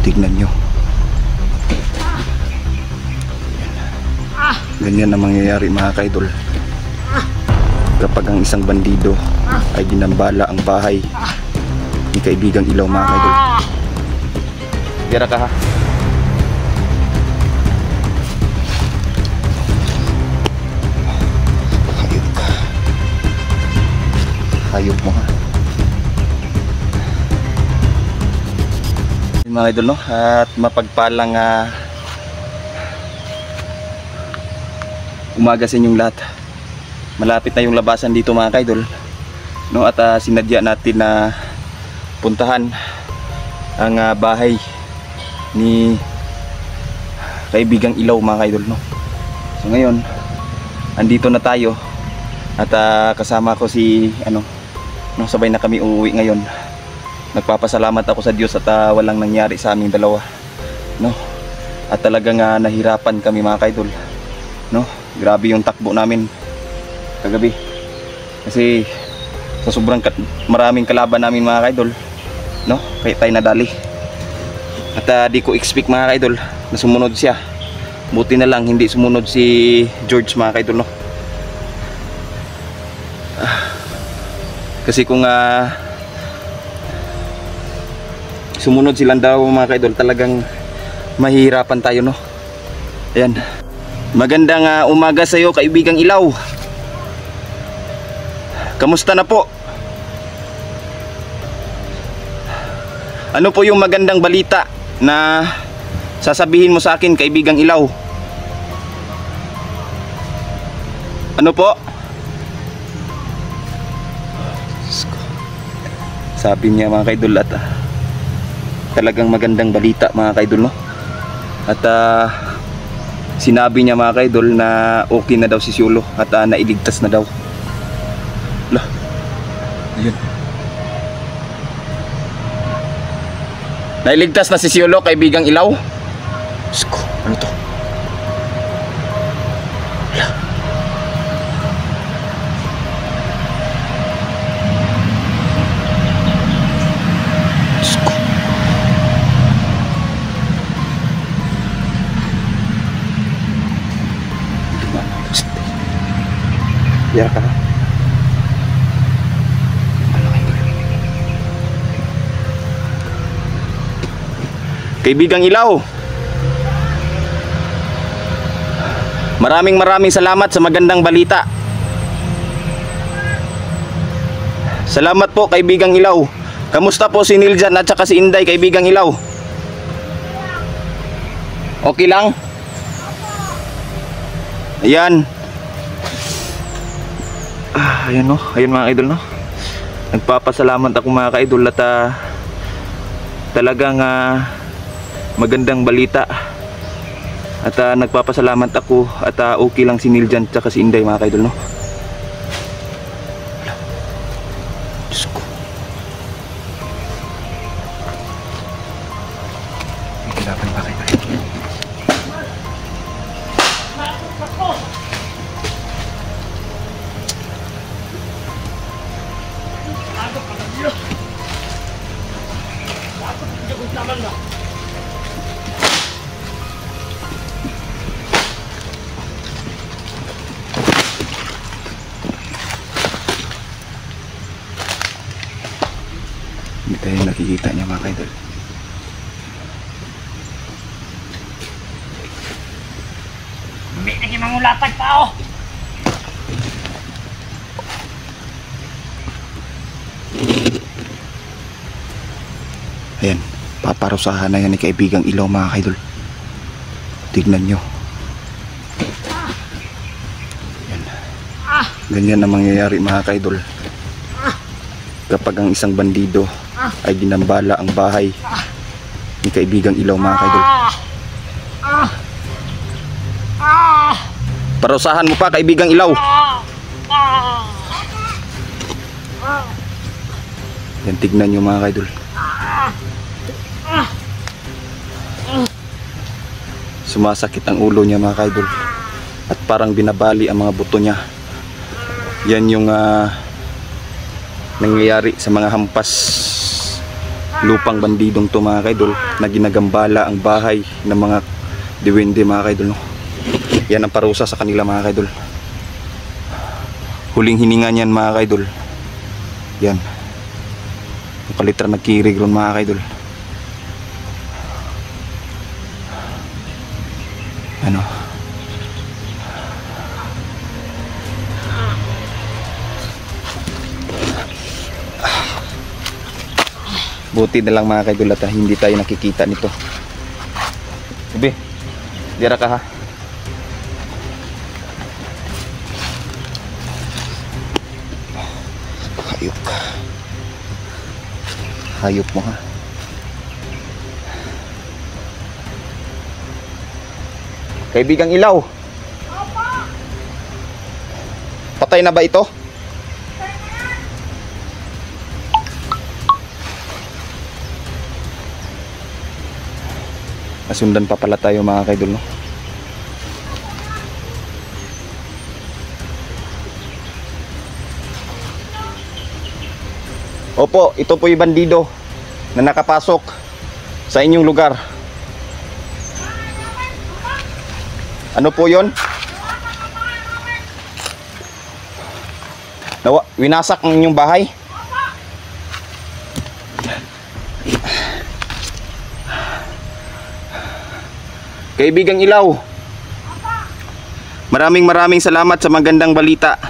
Tignan nyo. Ganyan ang mangyayari mga kaidol kapag ang isang bandido ay ginambala ang bahay ni Kaibigang Ilaw mga kaidol. Tira ka ha. Hayop ka. Hayop mo ha. Mga idol no, at mapagpalang umaga sa inyong lahat. Malapit na yung labasan dito mga kaidol no, at sinadya natin na puntahan ang bahay ni Kaibigang Ilaw mga kaidol no. So ngayon andito na tayo at kasama ko si no, sabay na kami uuwi ngayon. Nagpapasalamat ako sa Diyos at walang nangyari sa aming dalawa no, at talagang nahirapan kami mga kaidol no. Grabe yung takbo namin kagabi kasi sa sobrang maraming kalaban namin mga kaidol no, kaya tayo nadali at di ko expect mga kaidol na sumunod siya. Buti na lang hindi sumunod si George mga kaidol no, kasi kung sumunod silang daw mga kaidol talagang mahihirapan tayo no. Ayan. Magandang umaga sa iyo Kaibigang Ilaw. Kamusta na po? Ano po yung magandang balita na sasabihin mo sa akin Kaibigang Ilaw? Ano po? Sabi niya mga kaidol at talagang magandang balita mga kaidol no. At sinabi niya mga kaidol na okay na daw si Siolo at nailigtas na daw. Lah. Ayun. Nailigtas na si Siolo Kaibigang Ilaw. Sko, ano to? Lah. Sko. Biar ka. Kaibigang Ilaw, maraming salamat sa magandang balita. Salamat po Kaibigang Ilaw. Kamusta po si Niljan at saka si Inday Kaibigang Ilaw? Okay lang? Ayan. Ayan no, ayun mga idol no. Nagpapasalamat ako mga ka-idol at talagang magandang balita. At nagpapasalamat ako at okay lang si Niljan at si Inday mga ka-idol no. Diyos ko. May kailangan ba kayo? Hindi tayo nakikita niya mga kaidol. Hindi naging mangulapad pa ako. Ayan, paparusahan na yan ni Kaibigang Ilaw mga kaidol. Tignan nyo. Ayan. Ganyan ang mangyayari mga kaidol kapag ang isang bandido ay ginambala ang bahay ni Kaibigang Ilaw mga kaidol. Parusahan mo pa Kaibigang Ilaw. Yan, tignan nyo mga kaidol. Sumasakit ang ulo niya mga kaidol at parang binabali ang mga buto niya. Yan yung nangyayari sa mga hampas lupang bandidong to mga kaidol, na ginagambala ang bahay ng mga diwende mga kaidol, no? Yan ang parusa sa kanila mga kaidol. Huling hininga niyan mga kaidol. Yan. Yung kalitra nagkirig ron mga kaidol. Ano? Buti na lang mga kaidol at hindi tayo nakikita nito. Sabi, dira ka ha. Hayop. Hayop mo ha. Kaibigang Ilaw. Patay na ba ito? Nasundan pa pala tayo mga kaidol, no? Opo, ito po yung bandido na nakapasok sa inyong lugar. Ano po yon? Winasak ang inyong bahay? Kaibigang Ilaw, maraming salamat sa magandang balita.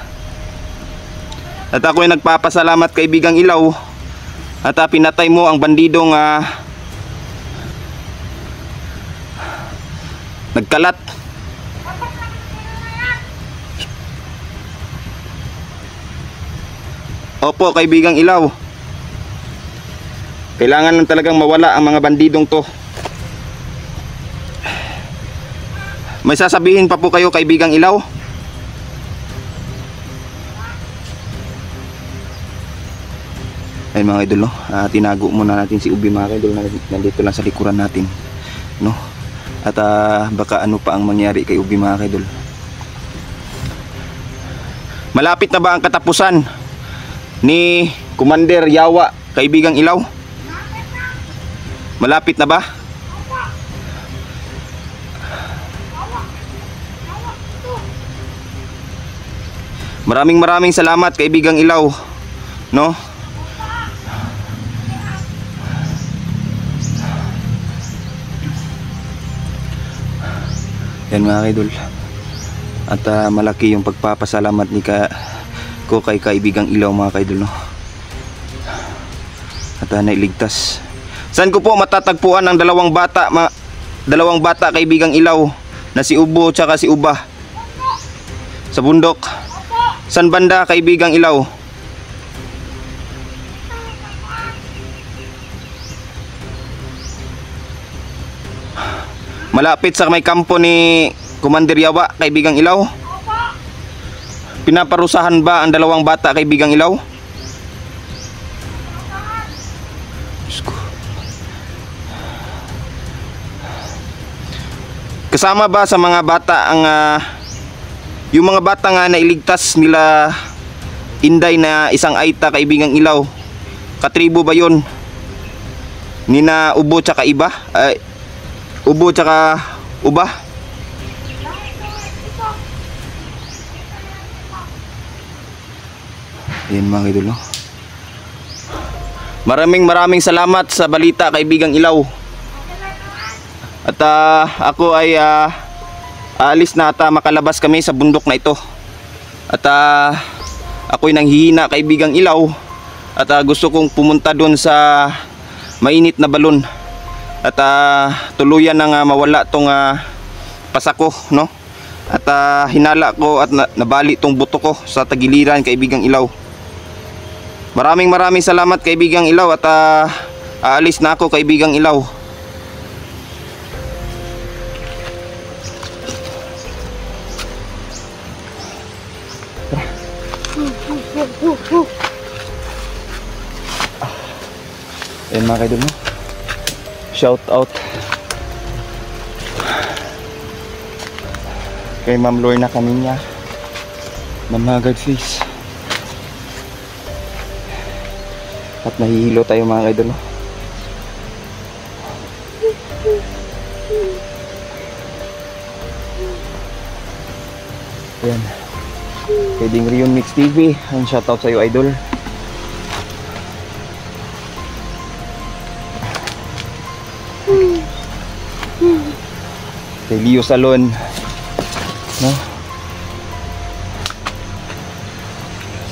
At ako ay nagpapasalamat kaibigang Ilaw at pinatay mo ang bandidong nagkalat. Opo kaibigang Ilaw, kailangan lang talagang mawala ang mga bandidong to. May sasabihin pa po kayo kaibigang Ilaw? Ayun mga idol, no? Tinago muna natin si Ubi mga idol na nandito lang sa likuran natin, no? At baka ano pa ang mangyari kay Ubi mga idol. Malapit na ba ang katapusan ni Commander Yawa kaibigang Ilaw? Malapit na ba? Maraming salamat kaibigang Ilaw, no? Yan mga kaidol. At malaki yung pagpapasalamat ni ko kay kaibigang Ilaw mga kaidol, no? At nailigtas. Saan ko po matatagpuan ang dalawang bata kaibigang Ilaw na si Ubo tsaka si Uba? Sa bundok. San banda kaibigang Ilaw? Malapit sa may kampo ni Commander Yawa kaibigang Ilaw? Pinaparusahan ba ang dalawang bata kaibigang Ilaw? Kasama ba sa mga bata ang yung mga bata nga nailigtas nila Inday na isang Aita kaibigang Ilaw? Katribo ba yun? Nina Ubo tsaka Iba? Ubo tsaka Uba? Ayan mga idol, no? Maraming salamat sa balita kaibigang Ilaw. At ako ay aalis na at makalabas kami sa bundok na ito. At ako'y nanghihina kaibigang Ilaw. At gusto kong pumunta doon sa mainit na balon. At tuluyan nang mawala tong pasako, no? At hinala ko at nabali tong buto ko sa tagiliran kaibigang Ilaw. Maraming salamat kaibigang Ilaw at aalis na ako kaibigang Ilaw. Ayan mga kaidol, no? Shout out kay Ma'am Lorna Kaminya, Ma'am Haggard Face. At nahihilo tayo mga kaidol, no? Ayan. Pwedeng Rion Mix TV. Ang shoutout sa iyo, idol. Kay Leo Salon, no?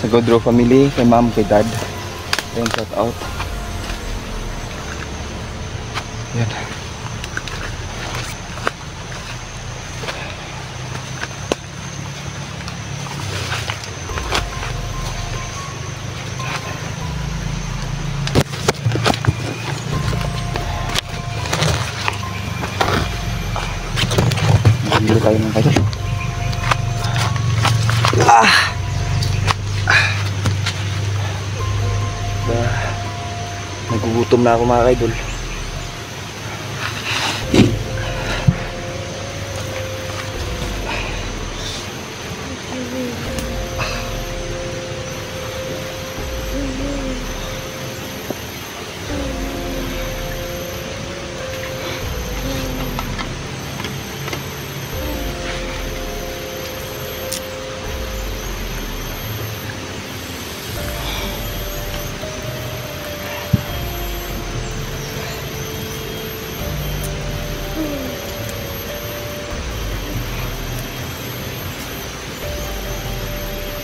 Sa Godro family, kay ma'am, kay dad. Ayan, shout out. Ayan. Bili tayo ng kayo. Nagugutom na ako mga kaidol.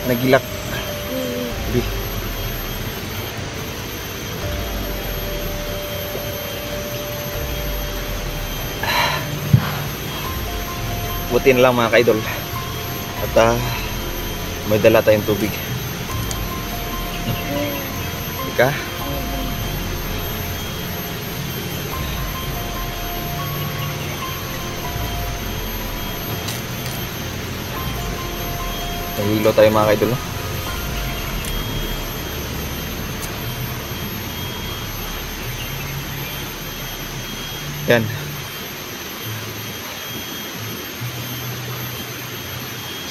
Nagilak. Di. Buti na lang mga kaidol. At may dala tayong tubig. Ika. Nahilo tayo mga kaidol, no? Yan.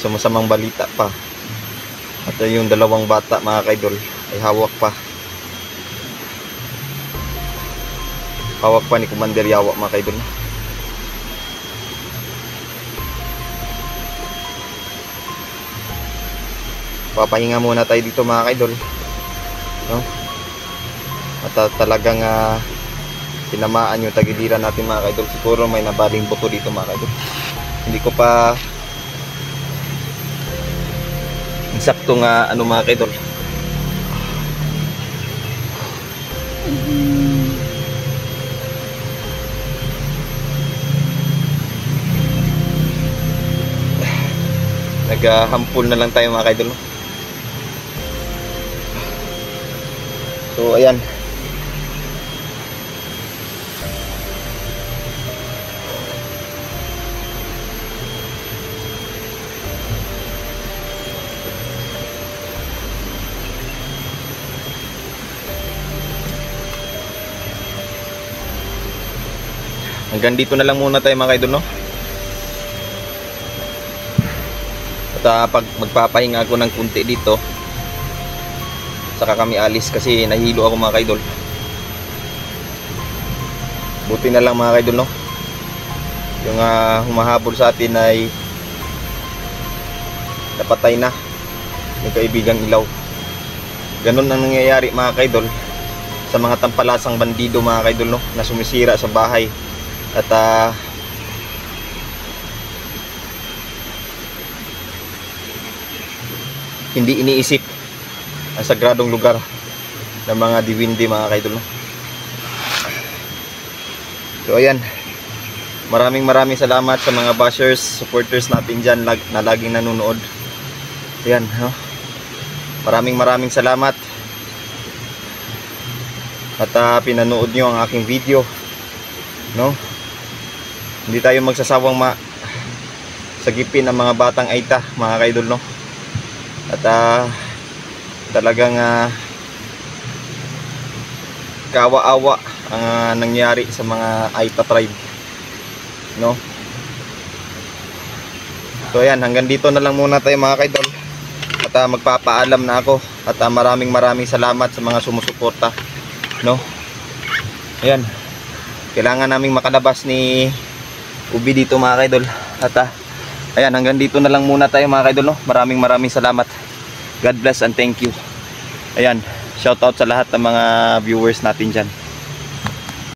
Masamang balita pa. At yung dalawang bata mga kaidol ay hawak pa. Hawak pa ni Commander Yawa mga kaidol. Papahinga muna tayo dito mga kaidol, no? At talagang tinamaan yung tagiliran natin mga kaidol. Siguro may nabaling buto dito mga kaidol. Hindi ko pa eksakto nga ano mga kaidol. Naghahampol na lang tayo mga kaidol, no? So ayan. Hanggang dito na lang muna tayo mga kaidol, no? At pag magpapahinga ako ng kunti dito, saka kami alis kasi nahilo ako mga kaidol. Buti na lang mga kaidol, no? Yung humahabol sa atin ay napatay na yung kaibigang ilaw. Ganun ang nangyayari mga kaidol sa mga tampalasang bandido mga kaidol, no? Na sumisira sa bahay. At hindi iniisip ang sagradong lugar ng mga diwindi mga kaidol, no? So ayan, maraming salamat sa mga bashers, supporters natin dyan na laging nanonood. Ayan, no? Maraming salamat at pinanood nyo ang aking video, no? Hindi tayo magsasawang sagipin ang mga batang Aita mga kaidol, no? At talagang kawa-awa ang nangyari sa mga Aita tribe, no? So ayan, hanggang dito na lang muna tayo mga kaidol. At magpapaalam na ako. At maraming salamat sa mga sumusuporta, no? Ayan, kailangan naming makalabas ni Ubi dito mga kaidol. At Ayan, hanggang dito na lang muna tayo mga kaidol, no? Maraming salamat. God bless and thank you. Ayan, shout out sa lahat ng mga viewers natin dyan.